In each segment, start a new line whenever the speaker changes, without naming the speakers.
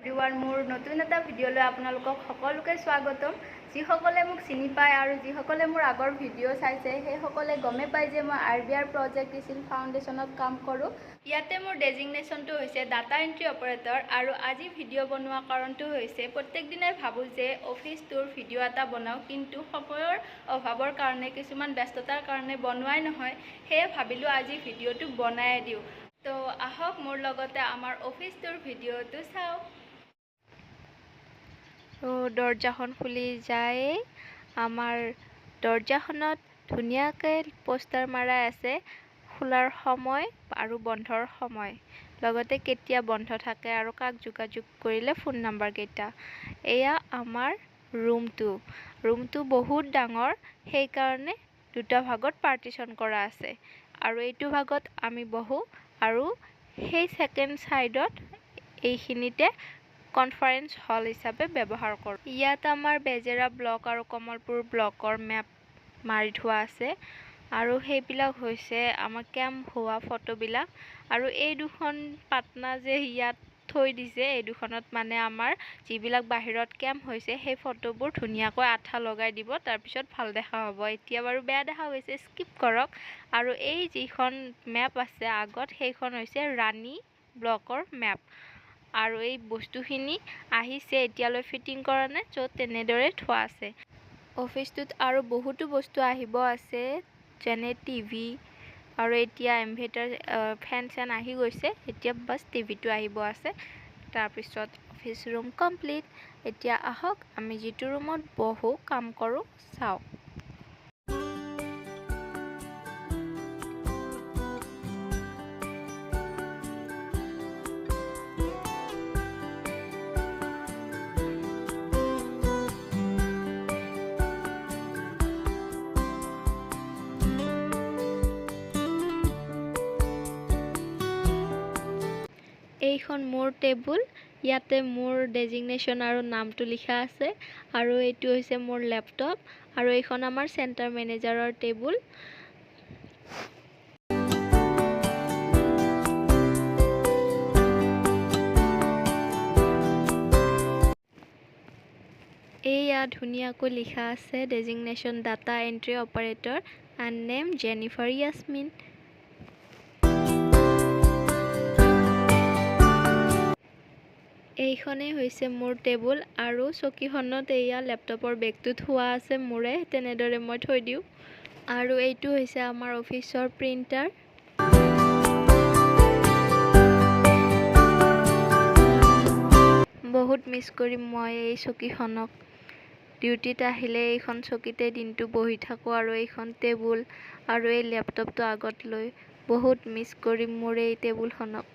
Everyone মোৰ নতুন এটা ভিডিঅ'লৈ আপোনালোকক সকলোকে স্বাগতম। যিসকলে মোক চিনি পায় আৰু যিসকলে মোৰ আগৰ ভিডিঅ' চাইছে সেইসকলে গমে পায় যে মই RBR প্ৰজেক্ট ইছিল ফাউণ্ডেশ্যনত কাম কৰোঁ। ইয়াতে মোৰ ডেজিগনেশ্যনটো হৈছে ডাটা এণ্ট্ৰি অপাৰেটৰ। আৰু আজি ভিডিঅ' বনোৱা কাৰণটো হৈছে প্ৰত্যেক দিনাই ভাবোঁ যে অফিচটোৰ ভিডিঅ' এটা বনাওঁ, কিন্তু সময়ৰ অভাৱৰ কাৰণে কিছুমান ব্যস্ততাৰ কাৰণে বনোৱাই নহয়। সেয়ে ভাবিলোঁ আজি ভিডিঅ'টো বনাই দিওঁ। তো আহক মোৰ লগতে আমাৰ অফিচটোৰ ভিডিঅ'টো চাওঁ। দৰ্জাখন খুলি যায়, আমাৰ দৰ্জাখনত ধুনীয়াকৈ পোষ্টাৰ মাৰা আছে খোলাৰ সময় আৰু বন্ধৰ সময়, লগতে কেতিয়া বন্ধ থাকে আৰু কাক যোগাযোগ কৰিলে ফোন নাম্বাৰ কেইটা। এয়া আমাৰ ৰুমটো বহুত ডাঙৰ, সেইকাৰণে দুটা ভাগত পাৰ্টিশ্যন কৰা আছে। আৰু এইটো ভাগত আমি বহোঁ আৰু সেই ছেকেণ্ড ছাইডত এইখিনিতে কনফাৰেন্স হল হিচাপে ব্যৱহাৰ কৰোঁ। ইয়াত আমাৰ বেজেৰা ব্লক আৰু কমলপুৰ ব্লকৰ মেপ মাৰি থোৱা আছে আৰু সেইবিলাক হৈছে আমাৰ কেম্প হোৱা ফটোবিলাক। আৰু এই দুখন পাটনা যে ইয়াত থৈ দিছে, এই দুখনত মানে আমাৰ যিবিলাক বাহিৰত কেম্প হৈছে সেই ফটোবোৰ ধুনীয়াকৈ আঠা লগাই দিব, তাৰপিছত ভাল দেখা হ'ব। এতিয়া বাৰু বেয়া দেখা হৈছে, স্কিপ কৰক। আৰু এই যিখন মেপ আছে আগত, সেইখন হৈছে ৰাণী ব্লকৰ মেপ। আৰু এই বস্তুখিনি আহিছে, এতিয়ালৈ ফিটিং কৰা নাই, য'ত তেনেদৰে থোৱা আছে। অফিচটোত আৰু বহুতো বস্তু আহিব আছে, যেনে টিভি, আৰু এতিয়া ইনভাৰ্টাৰ ফেন চেন আহি গৈছে, এতিয়া বাছ টিভিটো আহিব আছে। তাৰপিছত অফিচ ৰুম কমপ্লিট। এতিয়া আহক আমি যিটো ৰুমত বহোঁ কাম কৰোঁ চাওঁ। এইখন মোৰ টেবুল, ইয়াতে মোৰ ডেজিগনেশ্যন আৰু নামটো লিখা আছে। আৰু এইটো হৈছে মোৰ লেপটপ, আৰু এইখন আমাৰ চেণ্টাৰ মেনেজাৰৰ টেবুল। এয়া ধুনীয়াকৈ লিখা আছে designation data entry operator and name Jennifer Yasmin. এইখনেই হৈছে মোৰ টেবুল, আৰু চকীখনত এয়া লেপটপৰ বেগটো থোৱা আছে মোৰে, তেনেদৰে মই থৈ দিওঁ। আৰু এইটো হৈছে আমাৰ অফিচৰ প্ৰিণ্টাৰ। বহুত মিছ কৰিম মই এই চকীখনক। ডিউটিত আহিলে এইখন চকীতে দিনটো বহি থাকোঁ, আৰু এইখন টেবুল আৰু এই লেপটপটো আগত লৈ বহুত মিছ কৰিম মোৰ এই টেবুলখনক।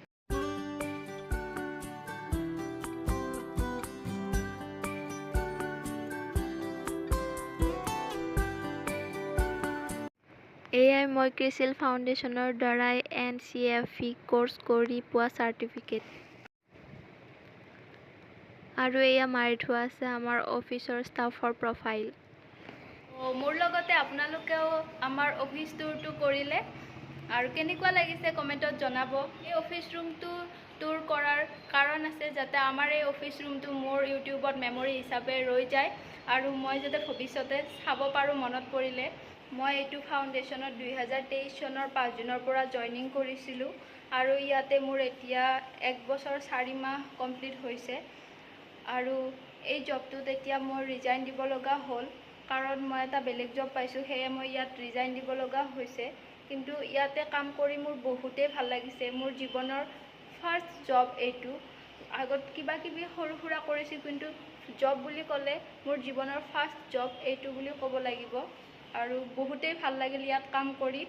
এয়াই মই ক্ৰিছিল ফাউণ্ডেশ্যনৰ দ্বাৰাই NCFE কোৰ্চ কৰি পোৱা চাৰ্টিফিকেট। আৰু এয়া মাৰি থোৱা আছে আমাৰ অফিচৰ ষ্টাফৰ প্ৰফাইল। মোৰ লগতে আপোনালোকেও আমাৰ অফিচ টুৰটো কৰিলে, আৰু কেনেকুৱা লাগিছে কমেণ্টত জনাব। এই অফিচ ৰুমটো টুৰ কৰাৰ কাৰণ আছে যাতে আমাৰ এই অফিচ ৰুমটো মোৰ ইউটিউবত মেমৰি হিচাপে ৰৈ যায়, আৰু মই যাতে ভৱিষ্যতে চাব পাৰোঁ মনত পৰিলে। মই এইটো ফাউণ্ডেশ্যনত 2023 চনৰ 5 জুনৰ পৰা জইনিং কৰিছিলোঁ, আৰু ইয়াতে মোৰ এতিয়া 1 বছৰ 4 মাহ কমপ্লিট হৈছে। আৰু এই জবটোত এতিয়া মই ৰিজাইন দিব লগা হ'ল, কাৰণ মই এটা বেলেগ জব পাইছোঁ, সেয়ে মই ইয়াত ৰিজাইন দিব লগা হৈছে। কিন্তু ইয়াতে কাম কৰি মোৰ বহুতেই ভাল লাগিছে। মোৰ জীৱনৰ ফাৰ্ষ্ট জব এইটো। আগত কিবা কিবি সৰু সুৰা কৰিছোঁ, কিন্তু জব বুলি ক'লে মোৰ জীৱনৰ ফাৰ্ষ্ট জব এইটো বুলি ক'ব লাগিব। আৰু বহুতেই ভাল লাগিল ইয়াত কাম কৰি।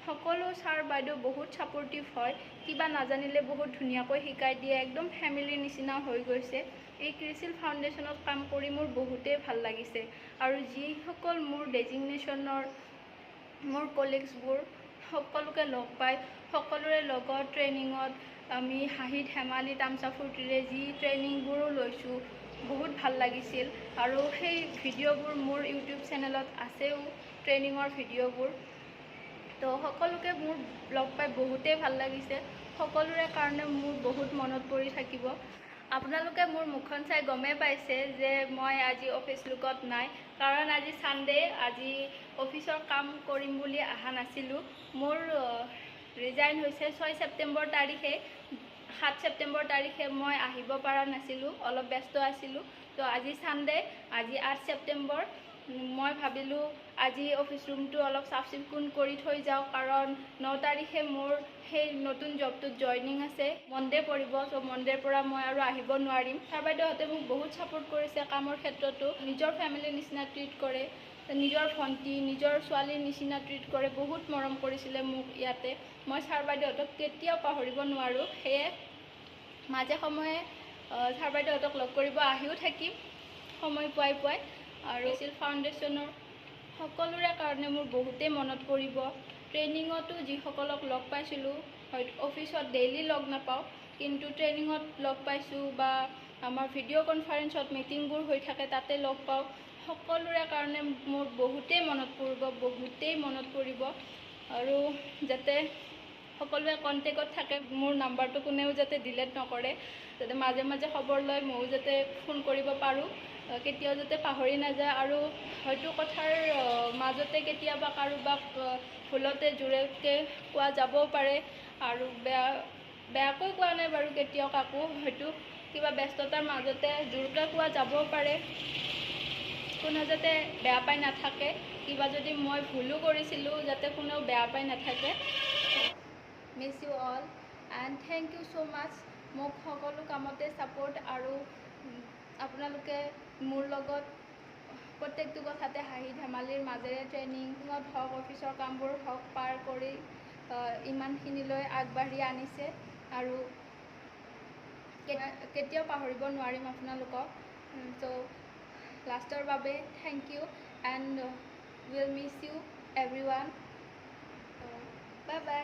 সকলো ছাৰ বাইদেউ বহুত ছাপৰ্টিভ হয়, কিবা নাজানিলে বহুত ধুনীয়াকৈ শিকাই দিয়ে, একদম ফেমিলিৰ নিচিনা হৈ গৈছে। এই ক্ৰিছিল ফাউণ্ডেশ্যনত কাম কৰি মোৰ বহুতেই ভাল লাগিছে। আৰু যিসকল মোৰ ডেজিগনেশ্যনৰ মোৰ কলিগছবোৰ, সকলোকে লগ পাই সকলোৰে লগত ট্ৰেইনিঙত আমি হাঁহি ধেমালি তামচা ফূৰ্তিৰে যি ট্ৰেইনিংবোৰো লৈছোঁ, বহুত ভাল লাগিছিল। আৰু সেই ভিডিঅ'বোৰ মোৰ ইউটিউব চেনেলত আছেও, ট্ৰেইনিঙৰ ভিডিঅ'বোৰ। তো সকলোকে মোৰ লগ পাই বহুতেই ভাল লাগিছে, সকলোৰে কাৰণে মোৰ বহুত মনত পৰি থাকিব। আপোনালোকে মোৰ মুখখন চাই গমেই পাইছে যে মই আজি অফিচ লুকত নাই, কাৰণ আজি ছানডে, আজি অফিচৰ কাম কৰিম বুলি অহা নাছিলোঁ। মোৰ ৰিজাইন হৈছে 6 ছেপ্টেম্বৰ তাৰিখে। 7 ছেপ্টেম্বৰ তাৰিখে মই আহিব পৰা নাছিলোঁ, অলপ ব্যস্ত আছিলোঁ। তো আজি ছানডে, আজি 8 ছেপ্টেম্বৰ। মই ভাবিলোঁ আজি অফিচ ৰুমটো অলপ চাফ চিকুণ কৰি থৈ যাওঁ, কাৰণ 9 তাৰিখে মোৰ সেই নতুন জবটোত জইনিং আছে, মনডে পৰিব। ত' মনডেৰ পৰা মই আৰু আহিব নোৱাৰিম। ছাৰ বাইদেউহঁতে মোক বহুত ছাপোৰ্ট কৰিছে কামৰ ক্ষেত্ৰতো, নিজৰ ফেমিলিৰ নিচিনা ট্ৰিট কৰে, নিজৰ ভণ্টি, নিজৰ ছোৱালীৰ নিচিনা ট্ৰিট কৰে, বহুত মৰম কৰিছিলে মোক ইয়াতে। মই ছাৰ বাইদেউহঁতক কেতিয়াও পাহৰিব নোৱাৰোঁ। সেয়ে মাজে সময়ে ছাৰ বাইদেউহঁতক লগ কৰিব আহিও থাকিম সময় পুৱাই পুৱাই। আৰু ফাউণ্ডেশ্যনৰ সকলোৰে কাৰণে মোৰ বহুতেই মনত পৰিব। ট্ৰেইনিঙতো যিসকলক লগ পাইছিলোঁ, হয়তো অফিচত ডেইলি লগ নাপাওঁ, কিন্তু ট্ৰেইনিঙত লগ পাইছোঁ বা আমাৰ ভিডিঅ' কনফাৰেঞ্চত মিটিংবোৰ হৈ থাকে তাতে লগ পাওঁ। সকলোৰে কাৰণে মোৰ বহুতেই মনত পৰিব। আৰু যাতে সকলোৱে কণ্টেক্টত থাকে, মোৰ নাম্বাৰটো কোনেও যাতে ডিলিট নকৰে, যাতে মাজে মাজে খবৰ লৈ ময়ো যাতে ফোন কৰিব পাৰোঁ, কেতিয়াও যাতে পাহৰি নাযায়। আৰু হয়তো কথাৰ মাজতে কেতিয়াবা কাৰোবাক ভুলতে জোৰেকৈ কোৱা যাবও পাৰে, আৰু বেয়াকৈ কোৱা নাই বাৰু কেতিয়াও কাকো, হয়তো কিবা ব্যস্ততাৰ মাজতে জোৰকৈ কোৱা যাবও পাৰে। কোনো যাতে বেয়া পাই নাথাকে, কিবা যদি মই ভুলো কৰিছিলোঁ যাতে কোনেও বেয়া পাই নাথাকে। Miss you all and thank you so' much মোক সকলো কামতে ছাপোৰ্ট, আৰু আপোনালোকে মোৰ লগত প্ৰত্যেকটো কথাতে হাঁহি ধেমালিৰ মাজেৰে ট্ৰেইনিঙত হওক, অফিচৰ কামবোৰ হওক, পাৰ কৰি ইমানখিনিলৈ আগবাঢ়ি আনিছে। আৰু কেতিয়াও পাহৰিব নোৱাৰিম আপোনালোকক। ত' লাষ্টৰ বাবে thank you and will miss you everyone. Bye by.